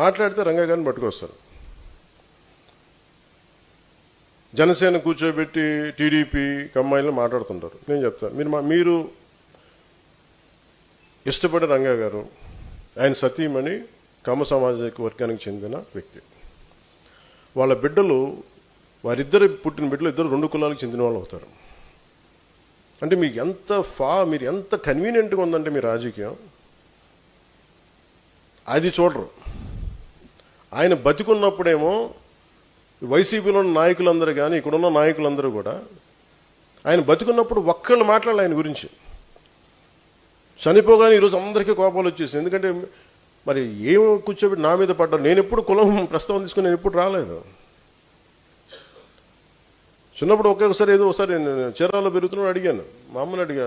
మాట్లాడితే రంగా గారిని పట్టుకొస్తారు. జనసేన కూర్చోబెట్టి టీడీపీ కమ్మాయిలు మాట్లాడుతుంటారు. నేను చెప్తాను, మీరు ఇష్టపడే రంగా గారు, ఆయన సతీమణి కమ్మ సామాజిక వర్గానికి చెందిన వ్యక్తి. వాళ్ళ బిడ్డలు, వారిద్దరు పుట్టిన బిడ్డలు ఇద్దరు 2 కులాలకు చెందిన వాళ్ళు అవుతారు. అంటే మీకు మీరు ఎంత కన్వీనియంట్గా ఉందంటే మీ రాజకీయం, అది చూడరు. ఆయన బతికున్నప్పుడేమో వైసీపీలో ఉన్న నాయకులందరూ కానీ ఇక్కడున్న నాయకులందరూ కూడా ఆయన బతికున్నప్పుడు ఒక్కళ్ళు మాట్లాడాలి ఆయన గురించి. చనిపోగానే ఈరోజు అందరికీ కోపాలు వచ్చేసింది. ఎందుకంటే మరి ఏం కూర్చోబెట్టి నా మీద పడ్డారు. నేను ఎప్పుడు కులం ప్రస్తావన తీసుకుని నేను ఎప్పుడు రాలేదు. చిన్నప్పుడు ఒక్కొక్కసారి ఒకసారి చీరాల్లో పెరుగుతున్నాడు అడిగాను, మా అమ్మని అడిగా,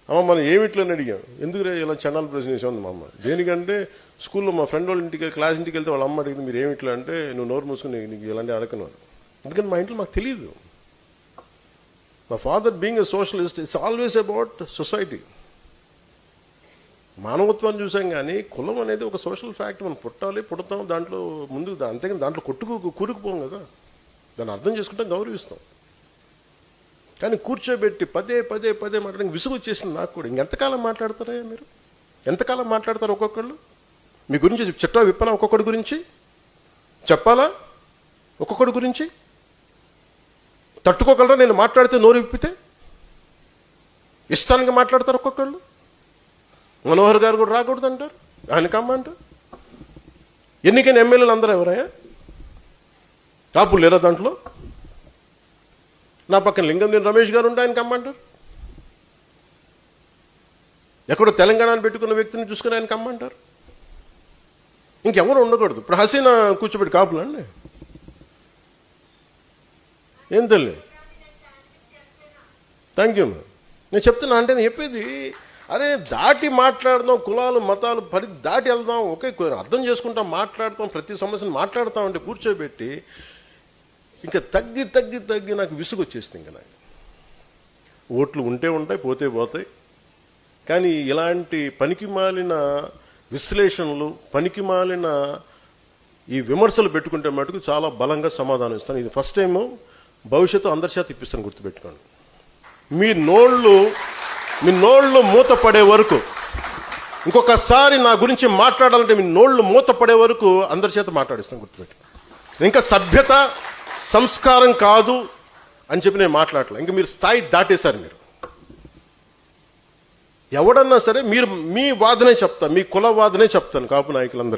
అమ్మ మనం ఏమిట్లని అడిగాను. ఎందుకు ఇలా చండాలు ప్రశ్న చేసాను మా అమ్మ. దేనికంటే స్కూల్లో మా ఫ్రెండ్ వాళ్ళ ఇంటికి క్లాస్ ఇంటికి వెళ్తే వాళ్ళ అమ్మ అడిగింది, మీరు ఏమిట్లా అంటే, నువ్వు నోరు మూసుకుని నీకు ఇలాంటి అడగను. ఎందుకంటే మా ఇంట్లో మాకు తెలియదు. మా father being a socialist, it's always about society. మానవత్వాన్ని చూసాం కానీ కులం అనేది ఒక సోషల్ ఫ్యాక్ట్. మనం పుడతాం దాంట్లో ముందుకు, అంతేగాని దాంట్లో కూరుకుపోం కదా. దాన్ని అర్థం చేసుకుంటాం, గౌరవిస్తాం. కానీ కూర్చోబెట్టి పదే మాట్లాడడానికి విసుగు వచ్చేసింది నాకు కూడా. ఇంకెంతకాలం మాట్లాడతారా మీరు? ఎంతకాలం మాట్లాడతారు? ఒక్కొక్కళ్ళు మీ గురించి చిట్టా విప్పనా? ఒక్కొక్కడి గురించి చెప్పాలా? ఒక్కొక్కడి గురించి తట్టుకోగలరా? నేను మాట్లాడితే నోరు విప్పితే ఇష్టానికి మాట్లాడతారు ఒక్కొక్కళ్ళు. మనోహర్ గారు కూడా రాకూడదు అంటారు, ఆయన కమ్మంటారు. ఎన్నికైన ఎమ్మెల్యేలు అందరూ ఎవరయ్యా? కాపులు లేరా దాంట్లో? నా పక్కన లింగంనేని రమేష్ గారు ఉంటే ఆయన కమ్మంటారు. ఎక్కడో తెలంగాణను పెట్టుకున్న వ్యక్తిని చూసుకుని ఆయన కమ్మంటారు. ఇంకెవరు ఉండకూడదు. ఇప్పుడు హసీనా కూర్చోబెట్టి కాపులండి, ఏం తెలియ. Thank you. నేను చెప్తున్నా అంటే, నేను చెప్పేది అరే దాటి మాట్లాడదాం, కులాలు మతాలు దాటి వెళ్దాం, ఒకే అర్థం చేసుకుంటాం, మాట్లాడతాం, ప్రతి సమస్యను మాట్లాడతాం. అంటే కూర్చోబెట్టి ఇంకా తగ్గి నాకు విసుగు వచ్చేస్తుంది. ఇంకా నాకు ఓట్లు ఉంటే ఉంటాయి, పోతాయి. కానీ ఇలాంటి పనికిమాలిన విశ్లేషణలు, పనికిమాలిన ఈ విమర్శలు పెట్టుకుంటే మటుకు చాలా బలంగా సమాధానం ఇస్తాను. ఇది ఫస్ట్ టైము, భవిష్యత్తు అందరి చేత ఇప్పిస్తాను, గుర్తుపెట్టుకోండి. మీ నోళ్ళు మూత పడే వరకు, ఇంకొకసారి నా గురించి మాట్లాడాలంటే మీ నోళ్ళు మూత పడే వరకు అందరి చేత మాట్లాడిస్తాను, గుర్తుపెట్టుకోండి. ఇంకా సభ్యత సంస్కారం కాదు అని చెప్పి నేను మాట్లాడలే. ఇంకా మీరు స్థాయి దాటేశారు. మీరు ఎవడన్నా సరే మీరు మీ వాదనే చెప్తా, మీ కుల వాదనే చెప్తాను కాపు నాయకులందరికీ.